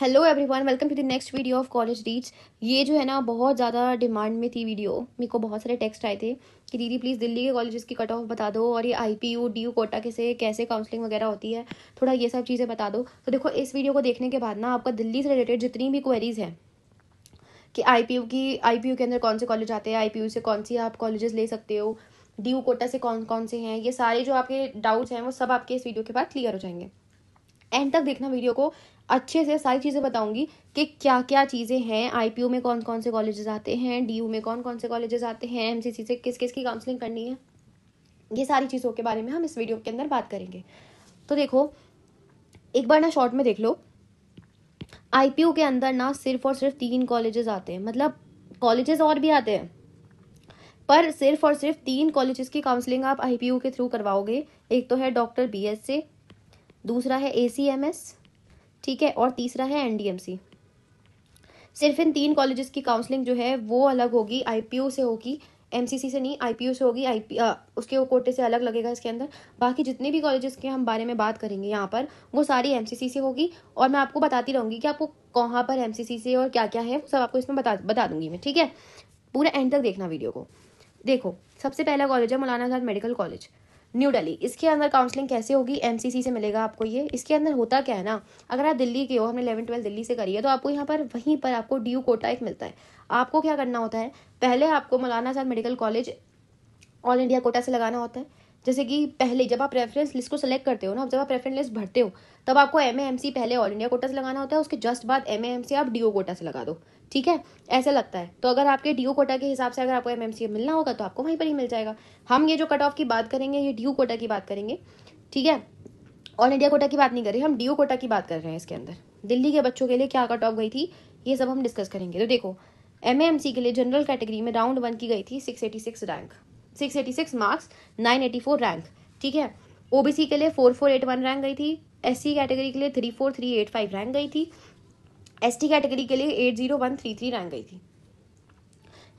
Hello everyone, welcome to the next video of college reach. ये जो है ना बहुत ज़्यादा डिमांड में थी वीडियो। मेरे को बहुत सारे टेक्स्ट आए थे कि दीदी प्लीज़ दिल्ली के कॉलेजेस की कट ऑफ बता दो और ये आईपीयू डीयू कोटा कैसे काउंसलिंग वगैरह होती है, थोड़ा ये सब चीज़ें बता दो। तो देखो, इस वीडियो को देखने के बाद ना आपका दिल्ली से रिलेटेड जितनी भी क्वेरीज हैं कि आईपीयू के अंदर कौन से कॉलेज आते हैं, आईपीयू से कौन सी आप कॉलेजेस ले सकते हो, डीयू कोटा से कौन कौन से हैं, ये सारे जो आपके डाउट्स हैं वो सब आपके इस वीडियो के बाद क्लियर हो जाएंगे। एंड तक देखना वीडियो को, अच्छे से सारी चीज़ें बताऊंगी कि क्या क्या चीज़ें हैं, आईपीयू में कौन कौन से कॉलेजेस आते हैं, डीयू में कौन कौन से कॉलेजेस आते हैं, एमसीसी से किस किस की काउंसलिंग करनी है, ये सारी चीज़ों के बारे में हम इस वीडियो के अंदर बात करेंगे। तो देखो, एक बार ना शॉर्ट में देख लो। आईपीयू के अंदर ना सिर्फ और सिर्फ 3 कॉलेजेस आते हैं, मतलब कॉलेजेस और भी आते हैं पर सिर्फ और सिर्फ 3 कॉलेजेस की काउंसलिंग आप आईपीयू के थ्रू करवाओगे। एक तो है डॉक्टर BS से, दूसरा है ACMS, ठीक है, और तीसरा है NDMC। सिर्फ इन 3 कॉलेजेस की काउंसलिंग जो है वो अलग होगी, आईपीयू से होगी, एमसीसी से नहीं, आईपीयू से होगी। उसके वो कोटे से अलग लगेगा इसके अंदर। बाकी जितने भी कॉलेजेस के हम बारे में बात करेंगे यहाँ पर, वो सारी एमसीसी से होगी। और मैं आपको बताती रहूँगी कि आपको कहाँ पर एमसीसी से और क्या क्या है, वो सब आपको इसमें बता दूंगी मैं, ठीक है। पूरा एंड तक देखना वीडियो को। देखो, सबसे पहला कॉलेज है मौलाना Azad medical college, new Delhi. इसके अंदर काउंसलिंग कैसे होगी, एमसीसी से मिलेगा आपको ये। इसके अंदर होता क्या है ना, अगर आप दिल्ली के हो, हमने 11-12 दिल्ली से करी है, तो आपको यहाँ पर वहीं पर आपको डीयू कोटा एक मिलता है। आपको क्या करना होता है, पहले आपको Maulana Azad medical college all India quota से लगाना होता है। जैसे कि पहले जब आप रेफरेंस लिस्ट को सेलेक्ट करते हो ना, जब आप रेफरेंस लिस्ट भरते हो, तब आपको MAMC पहले ऑल इंडिया कोटा से लगाना होता है, उसके जस्ट बाद MAMC आप डीयू कोटा से लगा दो, ठीक है। ऐसा लगता है। तो अगर आपके डीयू कोटा के हिसाब से अगर आपको MAMC मिलना होगा तो आपको वहीं पर ही मिल जाएगा। हम ये जो कट ऑफ की बात करेंगे, ये डीयू कोटा की बात करेंगे, ठीक है। ऑल इंडिया कोटा की बात नहीं कर रहे, हम डीयू कोटा की बात कर रहे हैं। इसके अंदर दिल्ली के बच्चों के लिए क्या कट ऑफ गई थी, ये सब हम डिस्कस करेंगे। तो देखो, MAMC के लिए जनरल कैटेगरी में राउंड 1 की गई थी 686 रैंक, 686 मार्क्स, 984 रैंक, ठीक है। ओबीसी के लिए 4481 रैंक गई थी, SC कैटेगरी के लिए 34385 रैंक गई थी, ST कैटेगरी के लिए 80133 रैंक गई थी।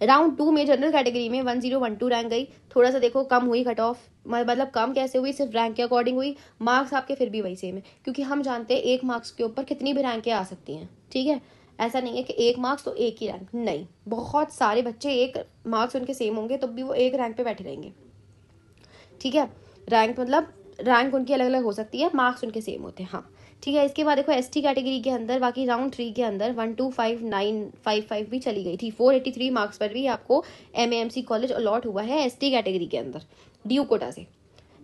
राउंड 2 में जनरल कैटेगरी में 1012 रैंक गई। थोड़ा सा देखो कम हुई कट ऑफ, मतलब कम कैसे हुई, सिर्फ रैंक के अकॉर्डिंग हुई। मार्क्स आपके फिर भी वही सेम है, क्योंकि हम जानते हैं 1 मार्क्स के ऊपर कितनी भी रैंकें आ सकती हैं, ठीक है। ऐसा नहीं है कि 1 मार्क्स तो 1 ही रैंक, नहीं, बहुत सारे बच्चे 1 मार्क्स उनके सेम होंगे तो भी वो 1 रैंक पे बैठे रहेंगे, ठीक है। रैंक मतलब रैंक उनकी अलग अलग हो सकती है, मार्क्स उनके सेम होते हैं, हाँ, ठीक है। इसके बाद देखो, ST कैटेगरी के अंदर बाकी राउंड 3 के अंदर 125955 भी चली गई थी। 483 मार्क्स पर भी आपको MAMC कॉलेज अलॉट हुआ है ST कैटेगरी के अंदर डीयू कोटा से,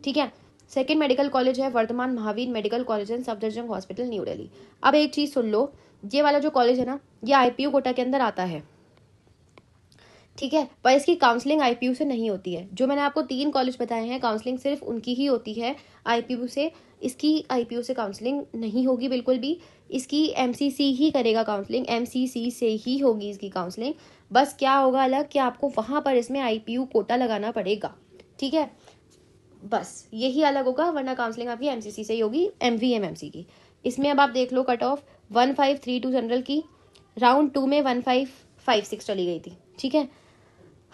ठीक है। सेकेंड मेडिकल कॉलेज है Vardhman Mahavir medical college and Safdarjung hospital, new Delhi. अब एक चीज सुन लो, ये वाला जो कॉलेज है ना, ये आईपीयू कोटा के अंदर आता है, ठीक है, पर इसकी काउंसलिंग आईपीयू से नहीं होती है। जो मैंने आपको 3 कॉलेज बताए हैं, काउंसलिंग सिर्फ उनकी ही होती है आईपीयू से। इसकी आईपीयू से काउंसलिंग नहीं होगी बिल्कुल भी, इसकी एमसीसी ही करेगा काउंसलिंग, एमसीसी से ही होगी इसकी काउंसलिंग। बस क्या होगा अलग कि आपको वहां पर इसमें आईपीयू कोटा लगाना पड़ेगा, ठीक है, बस यही अलग होगा, वरना काउंसलिंग आपकी एमसीसी से ही होगी, MVMMC की। इसमें अब आप देख लो कट ऑफ 1532 जनरल की, राउंड 2 में 1556 चली गई थी, ठीक है।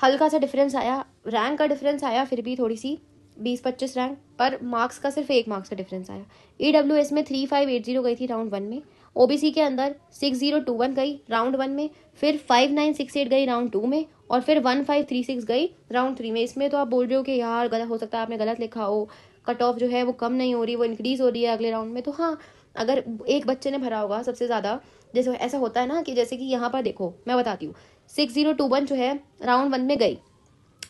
हल्का सा डिफरेंस आया, रैंक का डिफरेंस आया, फिर भी थोड़ी सी 20-25 रैंक, पर मार्क्स का सिर्फ 1 मार्क्स का डिफरेंस आया। EWS में 3580 गई थी राउंड 1 में, ओबीसी के अंदर 6021 गई राउंड 1 में, फिर 5968 गई राउंड 2 में, और फिर 1536 गई राउंड 3 में। इसमें तो आप बोल रहे हो कि यार गलत हो सकता है, आपने गलत लिखा हो, कट ऑफ जो है वो कम नहीं हो रही, वो इंक्रीज हो रही है अगले राउंड में। तो हाँ, अगर एक बच्चे ने भरा होगा सबसे ज़्यादा, जैसे ऐसा होता है ना कि जैसे कि यहाँ पर देखो मैं बताती हूँ, 6021 जो है राउंड 1 में गई।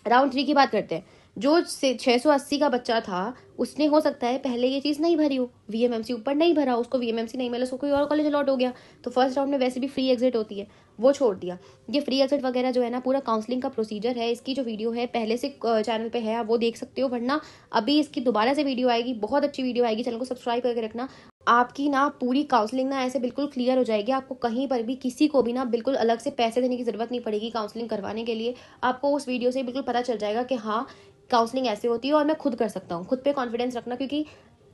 राउंड 3 की बात करते हैं, जो 680 का बच्चा था उसने हो सकता है पहले ये चीज़ नहीं भरी हो, VMMC ऊपर नहीं भरा, उसको VMMC नहीं मिला, उसको कोई और कॉलेज अलॉट हो गया, तो फर्स्ट राउंड में वैसे भी फ्री एग्जिट होती है, वो छोड़ दिया। ये फ्री एग्जिट वगैरह जो है ना, पूरा काउंसलिंग का प्रोसीजर है, इसकी जो वीडियो है पहले से चैनल पे है, आप वो देख सकते हो, वरना अभी इसकी दोबारा से वीडियो आएगी, बहुत अच्छी वीडियो आएगी, चैनल को सब्सक्राइब करके रखना। आपकी ना पूरी काउंसलिंग ना ऐसे बिल्कुल क्लियर हो जाएगी, आपको कहीं पर भी किसी को भी ना बिल्कुल अलग से पैसे देने की जरूरत नहीं पड़ेगी काउंसलिंग करवाने के लिए। आपको उस वीडियो से बिल्कुल पता चल जाएगा कि हाँ, काउंसलिंग ऐसे होती है और मैं खुद कर सकता हूँ। खुद पे कॉन्फिडेंस रखना, क्योंकि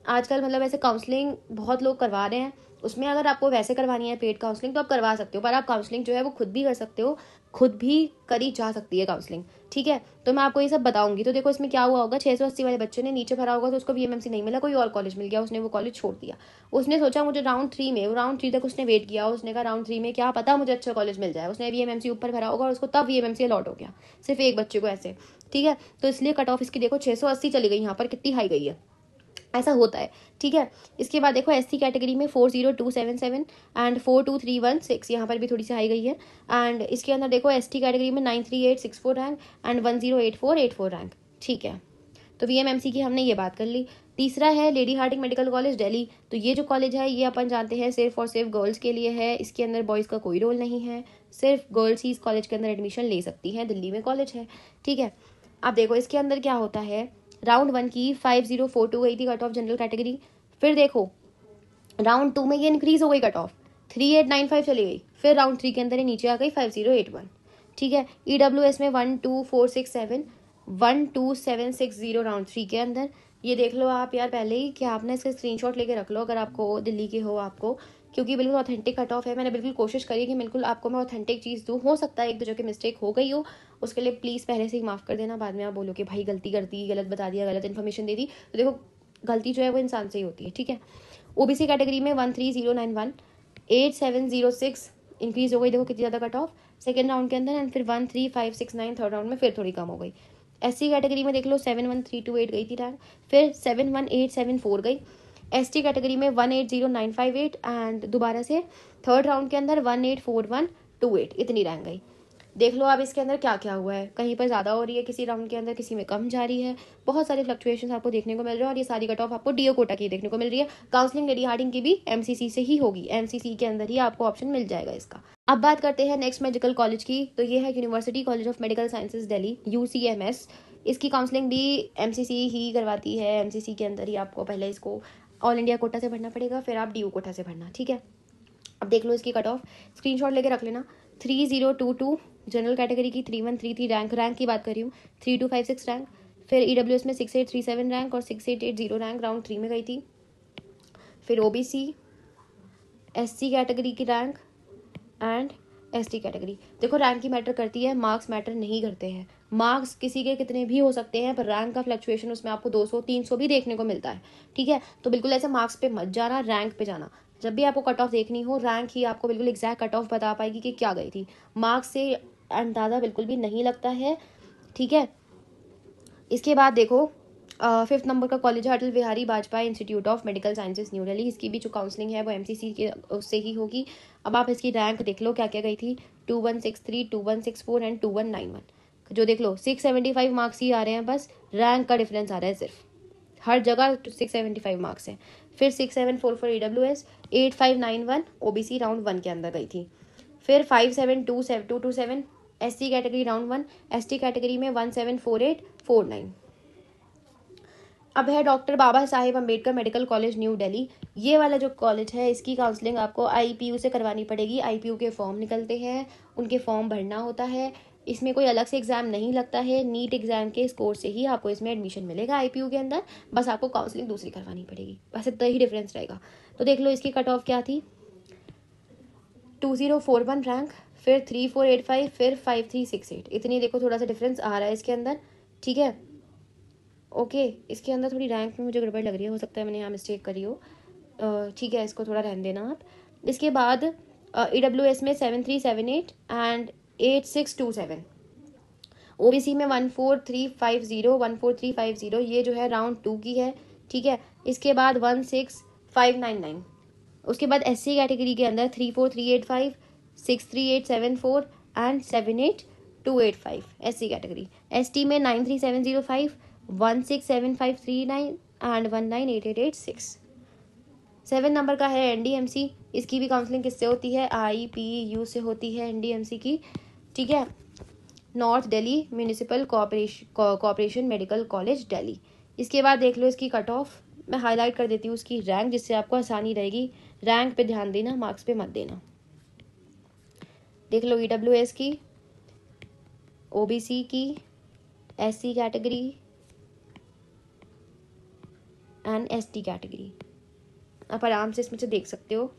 आजकल मतलब ऐसे काउंसलिंग बहुत लोग करवा रहे हैं, उसमें अगर आपको वैसे करवानी है पेड काउंसलिंग तो आप करवा सकते हो, पर आप काउंसलिंग जो है वो खुद भी कर सकते हो, खुद भी करी जा सकती है काउंसलिंग, ठीक है। तो मैं आपको ये सब बताऊंगी। तो देखो इसमें क्या हुआ होगा, 680 वाले बच्चे ने नीचे भरा होगा तो उसको वीएमएमसी नहीं मिला, कोई और कॉलेज मिल गया, उसने वो कॉलेज छोड़ दिया। उसने सोचा मुझे राउंड 3 में, राउंड 3 तक उसने वेट किया, उसने कहा राउंड 3 में क्या पता मुझे अच्छा कॉलेज मिल जाए, उसने वीएमएमसी ऊपर भरा होगा और उसको तब वीएमएमसी अलॉट हो गया, सिर्फ एक बच्चे को ऐसे, ठीक है। तो इसलिए कट ऑफ इसकी देखो 680 चली गई, यहाँ पर कितनी हाई गई है, ऐसा होता है, ठीक है। इसके बाद देखो एससी कैटेगरी में 40277 एंड 42316, यहाँ पर भी थोड़ी सी हाई गई है। एंड इसके अंदर देखो एसटी कैटेगरी में 93864 रैंक एंड 108484 रैंक, ठीक है। तो वीएमएमसी की हमने ये बात कर ली। तीसरा है Lady Hardinge medical college Delhi. तो ये जो कॉलेज है ये अपन जानते हैं सिर्फ और सिर्फ गर्ल्स के लिए है, इसके अंदर बॉयज़ का कोई रोल नहीं है, सिर्फ गर्ल्स ही इस कॉलेज के अंदर एडमिशन ले सकती हैं, दिल्ली में कॉलेज है, ठीक है। अब देखो इसके अंदर क्या होता है, राउंड 1 की 5042 गई थी कट ऑफ जनरल कैटेगरी, फिर देखो राउंड 2 में ये इंक्रीज हो गई कट ऑफ 3895 चली गई, फिर राउंड 3 के अंदर ये नीचे आ गई 5081, ठीक है। ईडब्ल्यूएस में 12467 12760 राउंड 3 के अंदर, ये देख लो आप यार पहले ही कि आपने इसका स्क्रीनशॉट लेके रख लो अगर आपको दिल्ली के हो आपको, क्योंकि बिल्कुल ऑथेंटिक कट ऑफ है। मैंने बिल्कुल कोशिश करी कि बिल्कुल आपको मैं ऑथेंटिक चीज़ दूँ, हो सकता है एक दो जगह मिस्टेक हो गई हो, उसके लिए प्लीज़ पहले से ही माफ़ कर देना, बाद में आप बोलो कि भाई गलती कर दी, गलत बता दिया, गलत इन्फॉर्मेशन दे दी। तो देखो गलती जो है वो इंसान से ही होती है, ठीक है। ओबीसी कैटेगरी में 13091 8706 इंक्रीज हो गई, देखो कितनी ज़्यादा कट ऑफ सेकेंड राउंड के अंदर, एंड फिर 13569 थर्ड राउंड में फिर थोड़ी कम हो गई। एससी कैटेगरी में देख लो 71328 गई थी रैंक, फिर 71874 गई। एसटी कैटेगरी में 180958 एंड दोबारा से थर्ड राउंड के अंदर 184128 इतनी रैंक गई। देख लो आप इसके अंदर क्या क्या हुआ है, कहीं पर ज़्यादा हो रही है किसी राउंड के अंदर, किसी में कम जा रही है, बहुत सारे फ्लक्चुएशंस आपको देखने को मिल रहे हैं। और ये सारी कट ऑफ आपको डीओ कोटा की देखने को मिल रही है। काउंसलिंग लेडी हार्डिंग की भी एमसीसी से ही होगी, एमसीसी के अंदर ही आपको ऑप्शन मिल जाएगा इसका। अब बात करते हैं नेक्स्ट मेडिकल कॉलेज की। तो ये है university college of medical sciences Delhi, UCMS. इसकी काउंसलिंग भी एमसीसी ही करवाती है, एमसीसी के अंदर ही आपको पहले इसको ऑल इंडिया कोटा से भरना पड़ेगा, फिर आप डीयू कोटा से भरना, ठीक है। अब देख लो इसकी कट ऑफ, स्क्रीनशॉट लेके रख लेना। 3022 जनरल कैटेगरी की, 3133 रैंक की बात कर रही हूँ, 3256 रैंक, फिर ईडब्ल्यूएस में 6837 रैंक और 6880 रैंक राउंड 3 में गई थी। फिर ओबीसी, एससी कैटेगरी की रैंक एंड एसटी कैटेगरी। देखो रैंक की मैटर करती है, मार्क्स मैटर नहीं करते हैं। मार्क्स किसी के कितने भी हो सकते हैं, पर रैंक का फ्लक्चुएशन उसमें आपको 200 300 भी देखने को मिलता है, ठीक है। तो बिल्कुल ऐसे मार्क्स पे मत जाना, रैंक पे जाना। जब भी आपको कट ऑफ देखनी हो, रैंक ही आपको बिल्कुल एग्जैक्ट कट ऑफ बता पाएगी कि क्या गई थी, मार्क्स से अंदाज़ा बिल्कुल भी नहीं लगता है, ठीक है। इसके बाद देखो 5th नंबर का कॉलेज है Atal Bihari Vajpayee institute of medical sciences new Delhi. इसकी भी जो काउंसलिंग है वो एमसीसी के उससे ही होगी। अब आप इसकी रैंक देख लो क्या क्या गई थी, 2163 2164 एंड 2191। जो देख लो 675 मार्क्स ही आ रहे हैं, बस रैंक का डिफरेंस आ रहा है सिर्फ, हर जगह 675 मार्क्स है। फिर 6744 ईडब्ल्यूएस, 8591 ओबीसी राउंड 1 के अंदर गई थी। फिर 5727 SC category round 1, ST category में 174849। अब है doctor Baba Saheb Ambedkar medical college new Delhi. ये वाला जो कॉलेज है इसकी काउंसलिंग आपको आईपीयू से करवानी पड़ेगी। आईपीयू के फॉर्म निकलते हैं, उनके फॉर्म भरना होता है, इसमें कोई अलग से एग्जाम नहीं लगता है, नीट एग्जाम के स्कोर से ही आपको इसमें एडमिशन मिलेगा आईपीयू के अंदर, बस आपको काउंसलिंग दूसरी करवानी पड़ेगी, बस इतना ही डिफरेंस रहेगा। तो देख लो इसकी कट ऑफ क्या थी, 2041 रैंक, फिर 3485, फिर 5368, इतनी देखो थोड़ा सा डिफरेंस आ रहा है इसके अंदर, ठीक है। ओके इसके अंदर थोड़ी रैंक में मुझे गड़बड़ लग रही है, हो सकता है मैंने यहाँ मिस्टेक करी हो, ठीक है इसको थोड़ा रहने देना आप। इसके बाद ईडब्ल्यूएस में 7378 एंड 8627, ओबीसी में 14350 ये जो है राउंड 2 की है, ठीक है। इसके बाद 16599, उसके बाद एससी कैटेगरी के अंदर 34385 63874 एंड 78285 एससी कैटेगरी। एसटी में 93705 16753 एंड 19886। 7 नंबर का है एनडीएमसी। इसकी भी काउंसलिंग किससे होती है, आईपीयू से होती है एनडीएमसी की, ठीक है। North Delhi municipal corporation medical college Delhi. इसके बाद देख लो इसकी कट ऑफ, मैं हाईलाइट कर देती हूँ उसकी रैंक जिससे आपको आसानी रहेगी, रैंक पे ध्यान देना, मार्क्स पे मत देना। देख लो ईडब्ल्यूएस की, ओबीसी की, SC category and ST category, आप आराम से इसमें से देख सकते हो।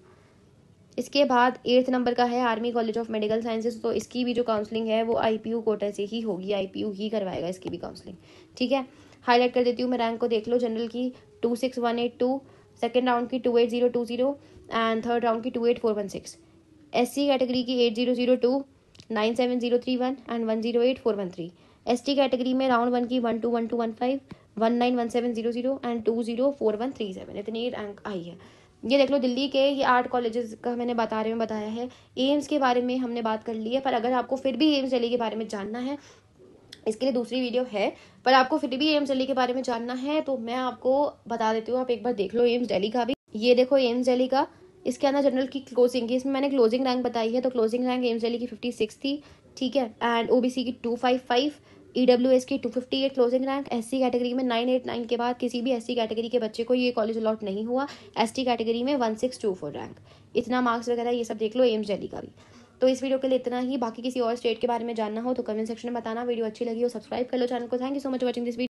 इसके बाद 8th नंबर का है army college of medical sciences. तो इसकी भी जो काउंसलिंग है वो IPU कोटा से ही होगी, IPU ही करवाएगा इसकी भी काउंसलिंग, ठीक है। हाईलाइट कर देती हूँ मैं, रैंक को देख लो। जनरल की 26182, सेकेंड राउंड की 28020 एंड थर्ड राउंड की 28416। SC कैटेगरी की 8002, 97031 एंड 108413। ST कैटेगरी में राउंड 1 की 121215, 191700 एंड 204137। इतनी रैंक आई है। ये देख लो दिल्ली के ये 8 कॉलेजेस का मैंने बताया है। एम्स के बारे में हमने बात कर ली है, पर अगर आपको फिर भी एम्स दिल्ली के बारे में जानना है, इसके लिए दूसरी वीडियो है, पर आपको फिर भी एम्स दिल्ली के बारे में जानना है तो मैं आपको बता देती हूँ, आप एक बार देख लो एम्स दिल्ली का भी। ये देखो एम्स दिल्ली का, इसके अंदर जनरल की क्लोजिंग की, इसमें मैंने क्लोजिंग रैंक बताई है। तो क्लोजिंग रैंक एम्स दिल्ली की 56 थी, ठीक है। एंड OBC की 255, EWS की 258 क्लोजिंग रैंक। SC कैटेगरी में 989 के बाद किसी भी SC कैटेगरी के बच्चे को ये कॉलेज अलॉट नहीं हुआ। ST कैटेगरी में 1624 रैंक। इतना मार्क्स वगैरह ये सब देख लो एम्स दिल्ली का भी। तो इस वीडियो के लिए इतना ही। बाकी किसी और स्टेट के बारे में जानना हो तो कमेंट सेक्शन में बताना। वीडियो अच्छी लगी हो सब्सक्राइब कर लो चैनल को। Thank you so much watching this video.